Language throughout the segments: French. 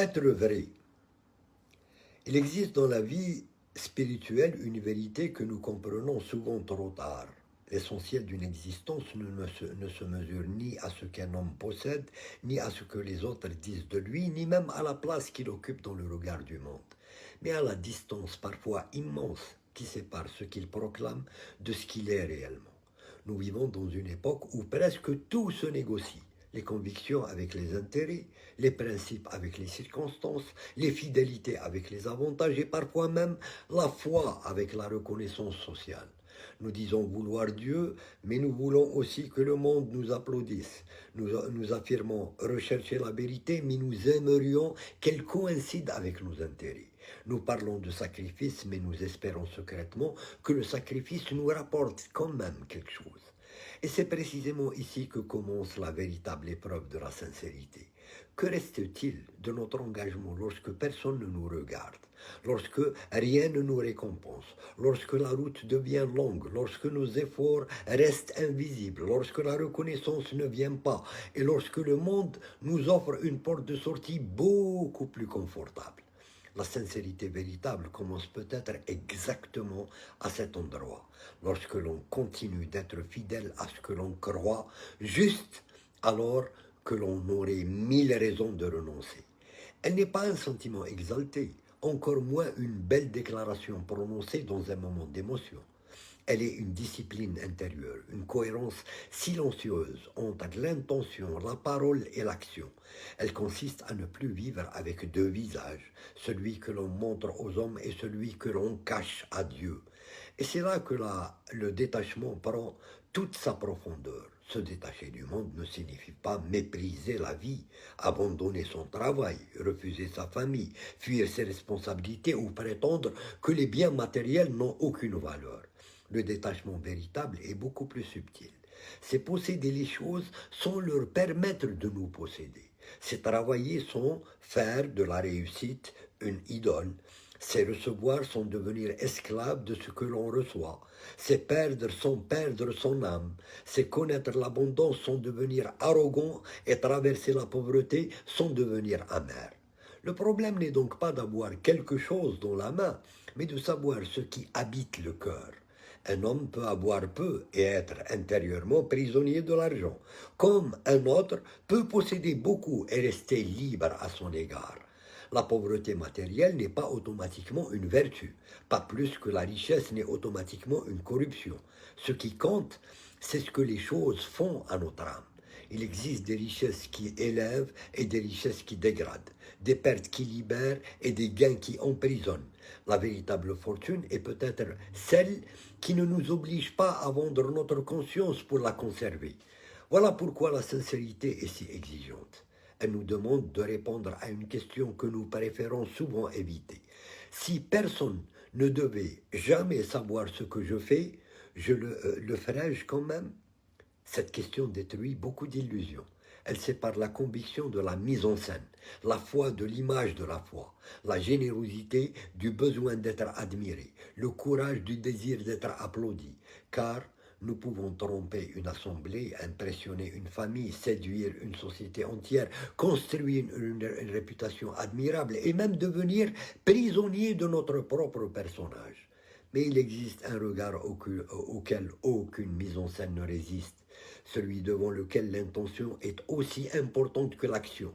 Être vrai. Il existe dans la vie spirituelle une vérité que nous comprenons souvent trop tard. L'essentiel d'une existence ne se mesure ni à ce qu'un homme possède, ni à ce que les autres disent de lui, ni même à la place qu'il occupe dans le regard du monde, mais à la distance parfois immense qui sépare ce qu'il proclame de ce qu'il est réellement. Nous vivons dans une époque où presque tout se négocie. Les convictions avec les intérêts, les principes avec les circonstances, les fidélités avec les avantages et parfois même la foi avec la reconnaissance sociale. Nous disons vouloir Dieu, mais nous voulons aussi que le monde nous applaudisse. Nous affirmons rechercher la vérité, mais nous aimerions qu'elle coïncide avec nos intérêts. Nous parlons de sacrifice, mais nous espérons secrètement que le sacrifice nous rapporte quand même quelque chose. Et c'est précisément ici que commence la véritable épreuve de la sincérité. Que reste-t-il de notre engagement lorsque personne ne nous regarde, lorsque rien ne nous récompense, lorsque la route devient longue, lorsque nos efforts restent invisibles, lorsque la reconnaissance ne vient pas et lorsque le monde nous offre une porte de sortie beaucoup plus confortable? La sincérité véritable commence peut-être exactement à cet endroit, lorsque l'on continue d'être fidèle à ce que l'on croit, juste alors que l'on aurait mille raisons de renoncer. Elle n'est pas un sentiment exalté, encore moins une belle déclaration prononcée dans un moment d'émotion. Elle est une discipline intérieure, une cohérence silencieuse entre l'intention, la parole et l'action. Elle consiste à ne plus vivre avec deux visages, celui que l'on montre aux hommes et celui que l'on cache à Dieu. Et c'est là que le détachement prend toute sa profondeur. Se détacher du monde ne signifie pas mépriser la vie, abandonner son travail, refuser sa famille, fuir ses responsabilités ou prétendre que les biens matériels n'ont aucune valeur. Le détachement véritable est beaucoup plus subtil. C'est posséder les choses sans leur permettre de nous posséder. C'est travailler sans faire de la réussite une idole. C'est recevoir sans devenir esclave de ce que l'on reçoit. C'est perdre sans perdre son âme. C'est connaître l'abondance sans devenir arrogant et traverser la pauvreté sans devenir amer. Le problème n'est donc pas d'avoir quelque chose dans la main, mais de savoir ce qui habite le cœur. Un homme peut avoir peu et être intérieurement prisonnier de l'argent, comme un autre peut posséder beaucoup et rester libre à son égard. La pauvreté matérielle n'est pas automatiquement une vertu, pas plus que la richesse n'est automatiquement une corruption. Ce qui compte, c'est ce que les choses font à notre âme. Il existe des richesses qui élèvent et des richesses qui dégradent, des pertes qui libèrent et des gains qui emprisonnent. La véritable fortune est peut-être celle qui ne nous oblige pas à vendre notre conscience pour la conserver. Voilà pourquoi la sincérité est si exigeante. Elle nous demande de répondre à une question que nous préférons souvent éviter. Si personne ne devait jamais savoir ce que je fais, le ferais-je quand même? Cette question détruit beaucoup d'illusions. Elle sépare la conviction de la mise en scène, la foi de l'image de la foi, la générosité du besoin d'être admiré, le courage du désir d'être applaudi, car nous pouvons tromper une assemblée, impressionner une famille, séduire une société entière, construire une réputation admirable et même devenir prisonnier de notre propre personnage. Mais il existe un regard auquel aucune mise en scène ne résiste, celui devant lequel l'intention est aussi importante que l'action.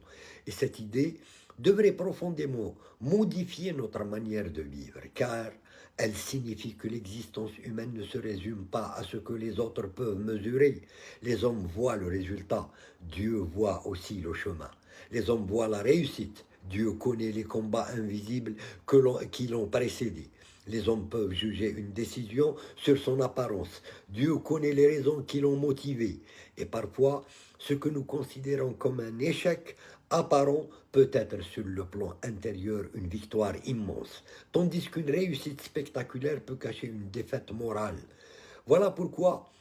Et cette idée devrait profondément modifier notre manière de vivre, car elle signifie que l'existence humaine ne se résume pas à ce que les autres peuvent mesurer. Les hommes voient le résultat, Dieu voit aussi le chemin. Les hommes voient la réussite, Dieu connaît les combats invisibles qui l'ont précédé. Les hommes peuvent juger une décision sur son apparence. Dieu connaît les raisons qui l'ont motivée. Et parfois, ce que nous considérons comme un échec apparent peut être sur le plan intérieur une victoire immense, tandis qu'une réussite spectaculaire peut cacher une défaite morale. Voilà pourquoi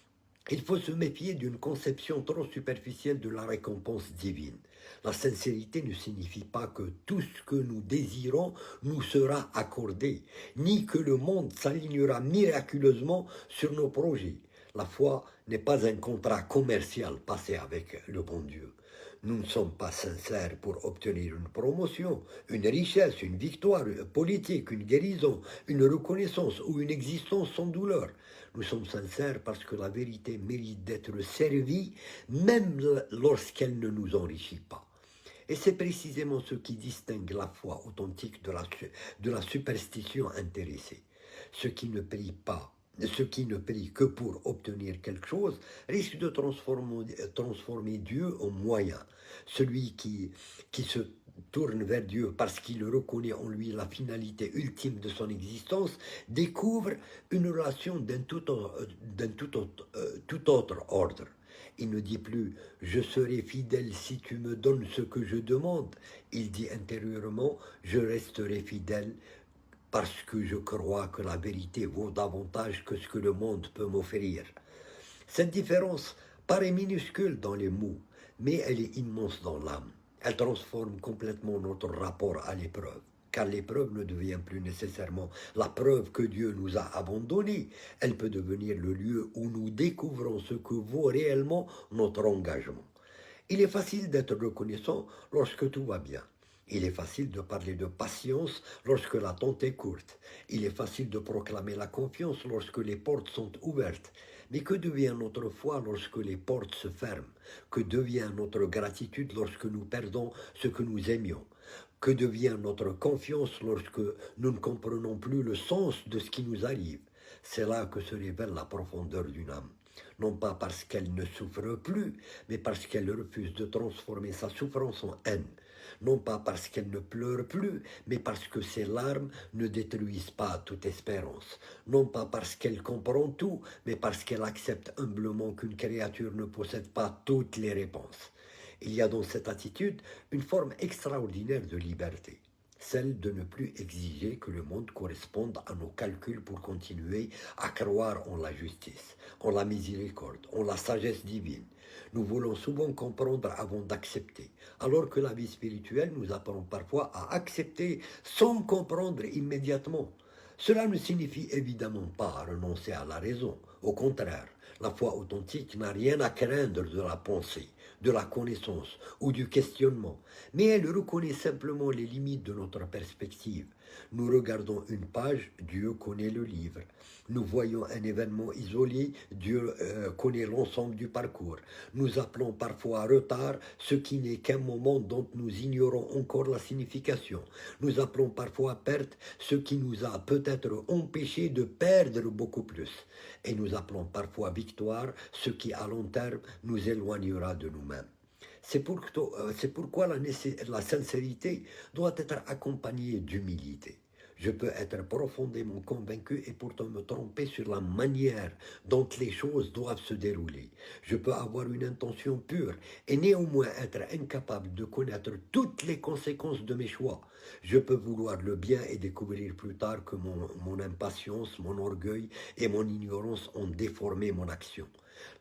il faut se méfier d'une conception trop superficielle de la récompense divine. La sincérité ne signifie pas que tout ce que nous désirons nous sera accordé, ni que le monde s'alignera miraculeusement sur nos projets. La foi n'est pas un contrat commercial passé avec le bon Dieu. Nous ne sommes pas sincères pour obtenir une promotion, une richesse, une victoire politique, une guérison, une reconnaissance ou une existence sans douleur. Nous sommes sincères parce que la vérité mérite d'être servie même lorsqu'elle ne nous enrichit pas. Et c'est précisément ce qui distingue la foi authentique de la superstition intéressée. Ce qui ne prie pas, ce qui ne prie que pour obtenir quelque chose, risque de transformer Dieu en moyen. Celui qui se tourne vers Dieu parce qu'il reconnaît en lui la finalité ultime de son existence, découvre une relation tout autre ordre. Il ne dit plus « je serai fidèle si tu me donnes ce que je demande ». Il dit intérieurement « je resterai fidèle parce que je crois que la vérité vaut davantage que ce que le monde peut m'offrir ». Cette différence paraît minuscule dans les mots, mais elle est immense dans l'âme. Elle transforme complètement notre rapport à l'épreuve, car l'épreuve ne devient plus nécessairement la preuve que Dieu nous a abandonnés. Elle peut devenir le lieu où nous découvrons ce que vaut réellement notre engagement. Il est facile d'être reconnaissant lorsque tout va bien. Il est facile de parler de patience lorsque l'attente est courte. Il est facile de proclamer la confiance lorsque les portes sont ouvertes. Mais que devient notre foi lorsque les portes se ferment? Que devient notre gratitude lorsque nous perdons ce que nous aimions? Que devient notre confiance lorsque nous ne comprenons plus le sens de ce qui nous arrive? C'est là que se révèle la profondeur d'une âme. Non pas parce qu'elle ne souffre plus, mais parce qu'elle refuse de transformer sa souffrance en haine. Non pas parce qu'elle ne pleure plus, mais parce que ses larmes ne détruisent pas toute espérance. Non pas parce qu'elle comprend tout, mais parce qu'elle accepte humblement qu'une créature ne possède pas toutes les réponses. Il y a dans cette attitude une forme extraordinaire de liberté, celle de ne plus exiger que le monde corresponde à nos calculs pour continuer à croire en la justice, en la miséricorde, en la sagesse divine. Nous voulons souvent comprendre avant d'accepter, alors que la vie spirituelle nous apprend parfois à accepter sans comprendre immédiatement. Cela ne signifie évidemment pas renoncer à la raison. Au contraire, la foi authentique n'a rien à craindre de la pensée, de la connaissance ou du questionnement, mais elle reconnaît simplement les limites de notre perspective. Nous regardons une page, Dieu connaît le livre. Nous voyons un événement isolé, Dieu connaît l'ensemble du parcours. Nous appelons parfois à retard ce qui n'est qu'un moment dont nous ignorons encore la signification. Nous appelons parfois à perte ce qui nous a peut-être empêché de perdre beaucoup plus. Et nous appelons parfois victoire ce qui à long terme nous éloignera de nous-mêmes. C'est pourquoi la sincérité doit être accompagnée d'humilité. Je peux être profondément convaincu et pourtant me tromper sur la manière dont les choses doivent se dérouler. Je peux avoir une intention pure et néanmoins être incapable de connaître toutes les conséquences de mes choix. Je peux vouloir le bien et découvrir plus tard que mon impatience, mon orgueil et mon ignorance ont déformé mon action.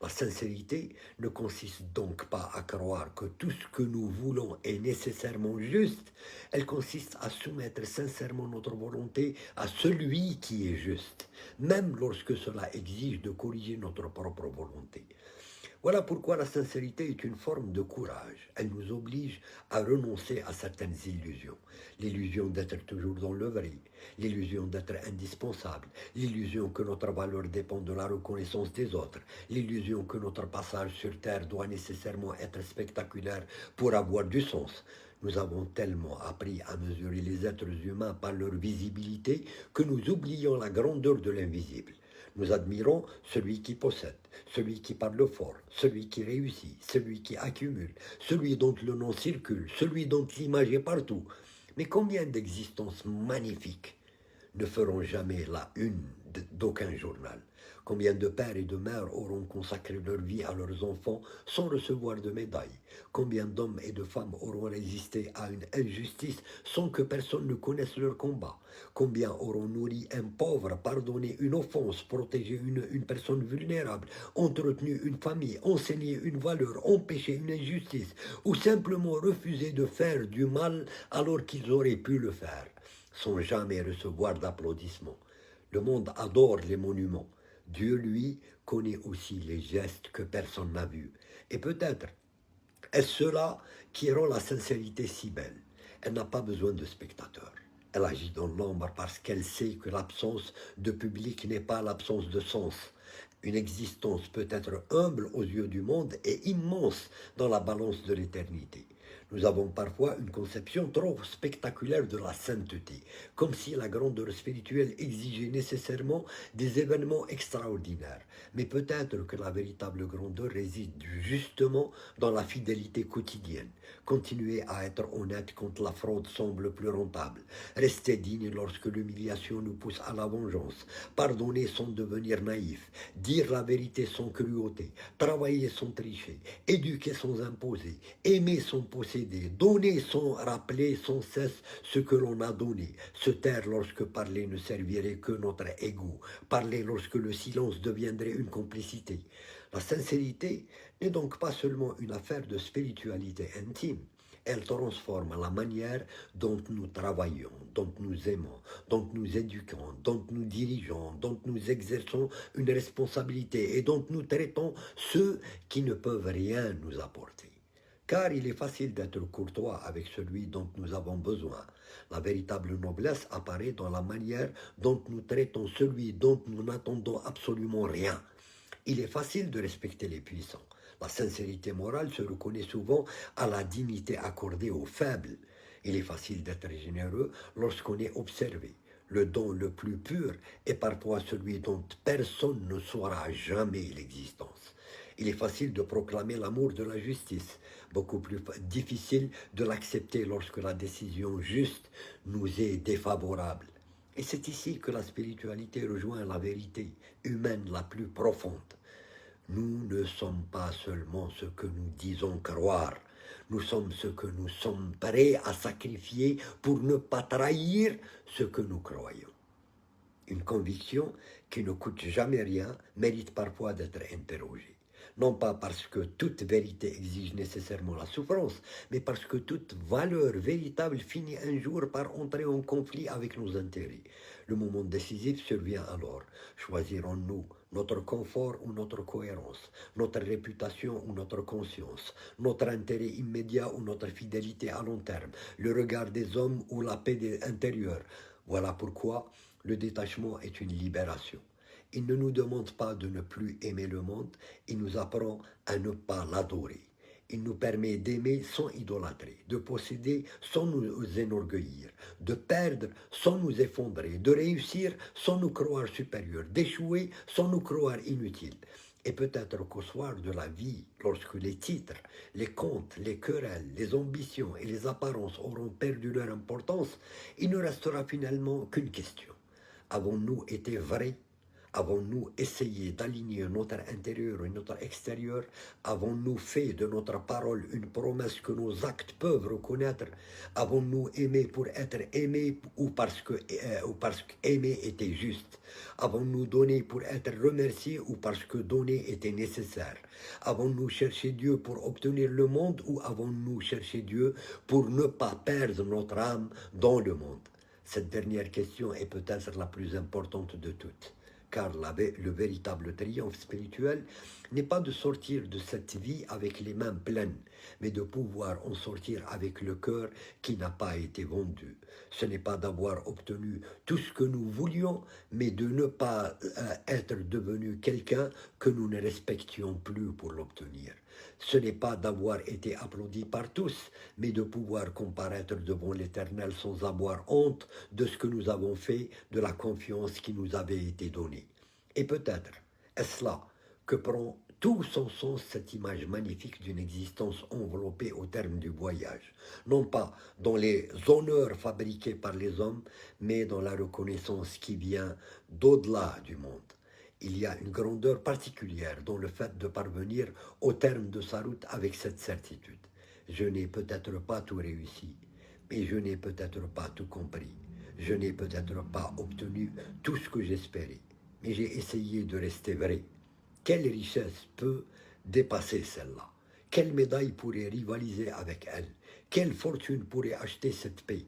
La sincérité ne consiste donc pas à croire que tout ce que nous voulons est nécessairement juste, elle consiste à soumettre sincèrement notre volonté à celui qui est juste, même lorsque cela exige de corriger notre propre volonté. Voilà pourquoi la sincérité est une forme de courage. Elle nous oblige à renoncer à certaines illusions. L'illusion d'être toujours dans le vrai, l'illusion d'être indispensable, l'illusion que notre valeur dépend de la reconnaissance des autres, l'illusion que notre passage sur Terre doit nécessairement être spectaculaire pour avoir du sens. Nous avons tellement appris à mesurer les êtres humains par leur visibilité que nous oublions la grandeur de l'invisible. Nous admirons celui qui possède, celui qui parle fort, celui qui réussit, celui qui accumule, celui dont le nom circule, celui dont l'image est partout. Mais combien d'existences magnifiques ne feront jamais la une d'aucun journal? Combien de pères et de mères auront consacré leur vie à leurs enfants sans recevoir de médaille? Combien d'hommes et de femmes auront résisté à une injustice sans que personne ne connaisse leur combat? Combien auront nourri un pauvre, pardonné une offense, protégé une personne vulnérable, entretenu une famille, enseigné une valeur, empêché une injustice, ou simplement refusé de faire du mal alors qu'ils auraient pu le faire, sans jamais recevoir d'applaudissements? Le monde adore les monuments. Dieu, lui, connaît aussi les gestes que personne n'a vus. Et peut-être Est-ce cela qui rend la sincérité si belle? Elle n'a pas besoin de spectateurs. Elle agit dans l'ombre parce qu'elle sait que l'absence de public n'est pas l'absence de sens. Une existence peut être humble aux yeux du monde et immense dans la balance de l'éternité. Nous avons parfois une conception trop spectaculaire de la sainteté, comme si la grandeur spirituelle exigeait nécessairement des événements extraordinaires. Mais peut-être que la véritable grandeur réside justement dans la fidélité quotidienne. Continuer à être honnête quand la fraude semble plus rentable. Rester digne lorsque l'humiliation nous pousse à la vengeance. Pardonner sans devenir naïf. Dire la vérité sans cruauté. Travailler sans tricher. Éduquer sans imposer. Aimer sans posséder. Donner sans rappeler sans cesse ce que l'on a donné. Se taire lorsque parler ne servirait que notre ego. Parler lorsque le silence deviendrait une complicité. La sincérité n'est donc pas seulement une affaire de spiritualité intime. Elle transforme la manière dont nous travaillons, dont nous aimons, dont nous éduquons, dont nous dirigeons, dont nous exerçons une responsabilité et dont nous traitons ceux qui ne peuvent rien nous apporter. Car il est facile d'être courtois avec celui dont nous avons besoin. La véritable noblesse apparaît dans la manière dont nous traitons celui dont nous n'attendons absolument rien. Il est facile de respecter les puissants. La sincérité morale se reconnaît souvent à la dignité accordée aux faibles. Il est facile d'être généreux lorsqu'on est observé. Le don le plus pur est parfois celui dont personne ne saura jamais l'existence. Il est facile de proclamer l'amour de la justice, beaucoup plus difficile de l'accepter lorsque la décision juste nous est défavorable. Et c'est ici que la spiritualité rejoint la vérité humaine la plus profonde. Nous ne sommes pas seulement ce que nous disons croire, nous sommes ce que nous sommes prêts à sacrifier pour ne pas trahir ce que nous croyons. Une conviction qui ne coûte jamais rien mérite parfois d'être interrogée. Non pas parce que toute vérité exige nécessairement la souffrance, mais parce que toute valeur véritable finit un jour par entrer en conflit avec nos intérêts. Le moment décisif survient alors. Choisirons-nous notre confort ou notre cohérence, notre réputation ou notre conscience, notre intérêt immédiat ou notre fidélité à long terme, le regard des hommes ou la paix intérieure? Voilà pourquoi le détachement est une libération. Il ne nous demande pas de ne plus aimer le monde, il nous apprend à ne pas l'adorer. Il nous permet d'aimer sans idolâtrer, de posséder sans nous enorgueillir, de perdre sans nous effondrer, de réussir sans nous croire supérieurs, d'échouer sans nous croire inutiles. Et peut-être qu'au soir de la vie, lorsque les titres, les comptes, les querelles, les ambitions et les apparences auront perdu leur importance, il ne restera finalement qu'une question. Avons-nous été vrais? Avons-nous essayé d'aligner notre intérieur et notre extérieur? Avons-nous fait de notre parole une promesse que nos actes peuvent reconnaître? Avons-nous aimé pour être aimés ou parce qu'aimer était juste? Avons-nous donné pour être remerciés ou parce que donner était nécessaire? Avons-nous cherché Dieu pour obtenir le monde ou avons-nous cherché Dieu pour ne pas perdre notre âme dans le monde? Cette dernière question est peut-être la plus importante de toutes. Car le véritable triomphe spirituel n'est pas de sortir de cette vie avec les mains pleines, mais de pouvoir en sortir avec le cœur qui n'a pas été vendu. Ce n'est pas d'avoir obtenu tout ce que nous voulions, mais de ne pas être devenu quelqu'un que nous ne respections plus pour l'obtenir. Ce n'est pas d'avoir été applaudi par tous, mais de pouvoir comparaître devant l'Éternel sans avoir honte de ce que nous avons fait, de la confiance qui nous avait été donnée. Et peut-être est-ce là que prend tout son sens cette image magnifique d'une existence enveloppée au terme du voyage, non pas dans les honneurs fabriqués par les hommes, mais dans la reconnaissance qui vient d'au-delà du monde. Il y a une grandeur particulière dans le fait de parvenir au terme de sa route avec cette certitude. Je n'ai peut-être pas tout réussi, mais je n'ai peut-être pas tout compris. Je n'ai peut-être pas obtenu tout ce que j'espérais, mais j'ai essayé de rester vrai. Quelle richesse peut dépasser celle-là? Quelle médaille pourrait rivaliser avec elle? Quelle fortune pourrait acheter cette paix?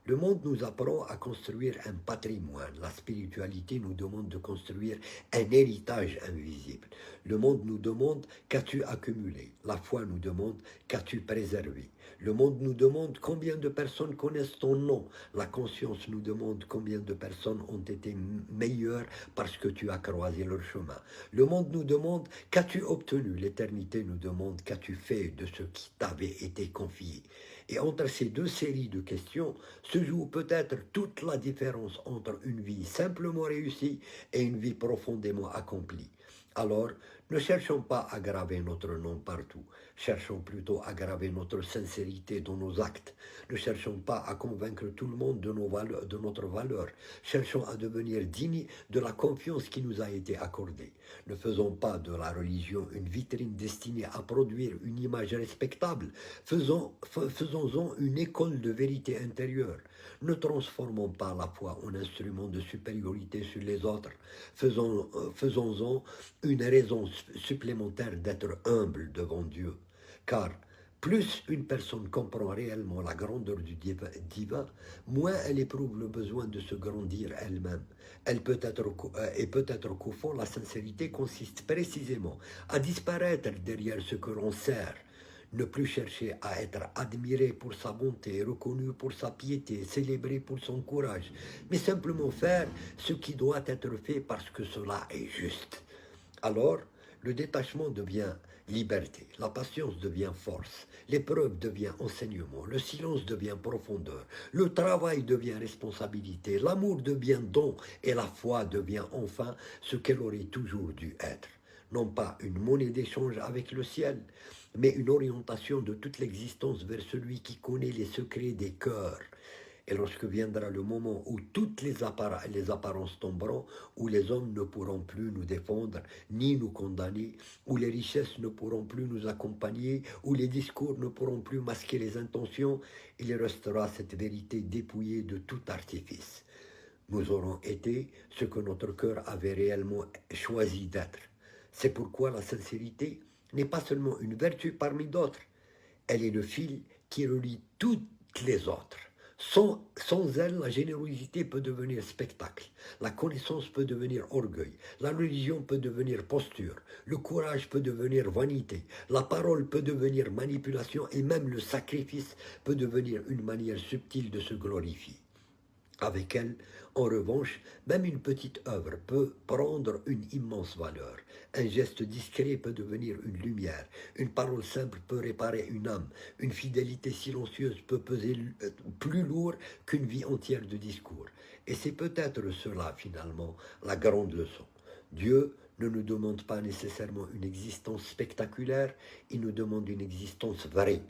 Le monde nous apprend à construire un patrimoine. La spiritualité nous demande de construire un héritage invisible. Le monde nous demande qu'as-tu accumulé. La foi nous demande qu'as-tu préservé. Le monde nous demande combien de personnes connaissent ton nom. La conscience nous demande combien de personnes ont été meilleures parce que tu as croisé leur chemin. Le monde nous demande qu'as-tu obtenu. L'éternité nous demande qu'as-tu fait de ce qui t'avait été confié. Et entre ces deux séries de questions se joue peut-être toute la différence entre une vie simplement réussie et une vie profondément accomplie. Alors, ne cherchons pas à graver notre nom partout, cherchons plutôt à graver notre sincérité dans nos actes. Ne cherchons pas à convaincre tout le monde de notre valeur, cherchons à devenir dignes de la confiance qui nous a été accordée. Ne faisons pas de la religion une vitrine destinée à produire une image respectable, faisons-en une école de vérité intérieure. Ne transformons pas la foi en instrument de supériorité sur les autres, faisons-en une raison supplémentaire d'être humble devant Dieu. Car plus une personne comprend réellement la grandeur du divin, moins elle éprouve le besoin de se grandir elle-même. Et peut-être qu'au fond, la sincérité consiste précisément à disparaître derrière ce que l'on sert. Ne plus chercher à être admiré pour sa bonté, reconnu pour sa piété, célébré pour son courage, mais simplement faire ce qui doit être fait parce que cela est juste. Alors, le détachement devient liberté, la patience devient force, l'épreuve devient enseignement, le silence devient profondeur, le travail devient responsabilité, l'amour devient don et la foi devient enfin ce qu'elle aurait toujours dû être. Non pas une monnaie d'échange avec le ciel, mais une orientation de toute l'existence vers celui qui connaît les secrets des cœurs. Et lorsque viendra le moment où toutes les apparences tomberont, où les hommes ne pourront plus nous défendre, ni nous condamner, où les richesses ne pourront plus nous accompagner, où les discours ne pourront plus masquer les intentions, il restera cette vérité dépouillée de tout artifice. Nous aurons été ce que notre cœur avait réellement choisi d'être. C'est pourquoi la sincérité n'est pas seulement une vertu parmi d'autres, elle est le fil qui relie toutes les autres. Sans elle, la générosité peut devenir spectacle, la connaissance peut devenir orgueil, la religion peut devenir posture, le courage peut devenir vanité, la parole peut devenir manipulation et même le sacrifice peut devenir une manière subtile de se glorifier. Avec elle, en revanche, même une petite œuvre peut prendre une immense valeur. Un geste discret peut devenir une lumière. Une parole simple peut réparer une âme. Une fidélité silencieuse peut peser plus lourd qu'une vie entière de discours. Et c'est peut-être cela, finalement, la grande leçon. Dieu ne nous demande pas nécessairement une existence spectaculaire, il nous demande une existence vraie.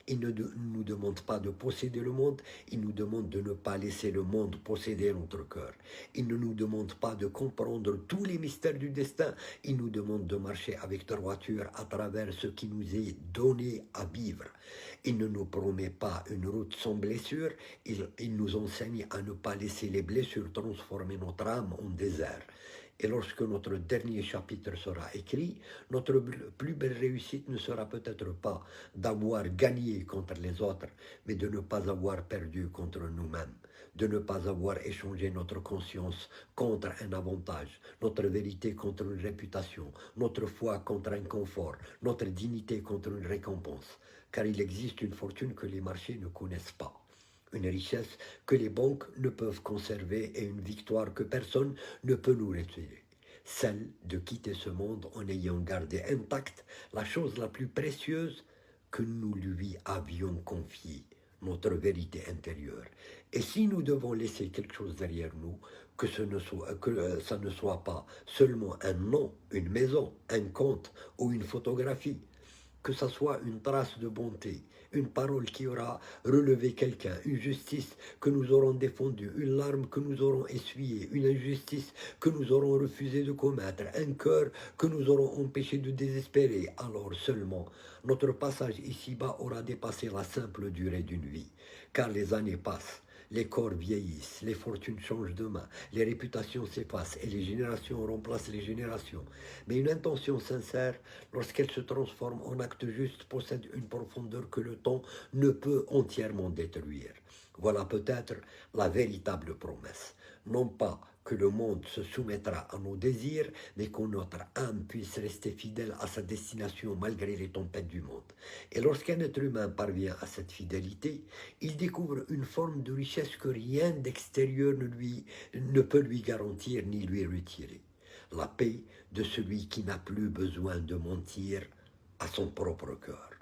Il ne nous demande pas de posséder le monde, il nous demande de ne pas laisser le monde posséder notre cœur. Il ne nous demande pas de comprendre tous les mystères du destin, il nous demande de marcher avec droiture à travers ce qui nous est donné à vivre. Il ne nous promet pas une route sans blessure, il nous enseigne à ne pas laisser les blessures transformer notre âme en désert. Et lorsque notre dernier chapitre sera écrit, notre plus belle réussite ne sera peut-être pas d'avoir gagné contre les autres, mais de ne pas avoir perdu contre nous-mêmes, de ne pas avoir échangé notre conscience contre un avantage, notre vérité contre une réputation, notre foi contre un confort, notre dignité contre une récompense, car il existe une fortune que les marchés ne connaissent pas. Une richesse que les banques ne peuvent conserver et une victoire que personne ne peut nous retirer. Celle de quitter ce monde en ayant gardé intacte la chose la plus précieuse que nous lui avions confiée, notre vérité intérieure. Et si nous devons laisser quelque chose derrière nous, que ça ne soit pas seulement un nom, une maison, un compte ou une photographie, que ce soit une trace de bonté, une parole qui aura relevé quelqu'un, une justice que nous aurons défendue, une larme que nous aurons essuyée, une injustice que nous aurons refusé de commettre, un cœur que nous aurons empêché de désespérer, alors seulement notre passage ici-bas aura dépassé la simple durée d'une vie, car les années passent. Les corps vieillissent, les fortunes changent de main, les réputations s'effacent et les générations remplacent les générations. Mais une intention sincère, lorsqu'elle se transforme en acte juste, possède une profondeur que le temps ne peut entièrement détruire. Voilà peut-être la véritable promesse. Non pas que le monde se soumettra à nos désirs, mais que notre âme puisse rester fidèle à sa destination malgré les tempêtes du monde. Et lorsqu'un être humain parvient à cette fidélité, il découvre une forme de richesse que rien d'extérieur ne peut lui garantir ni lui retirer. La paix de celui qui n'a plus besoin de mentir à son propre cœur.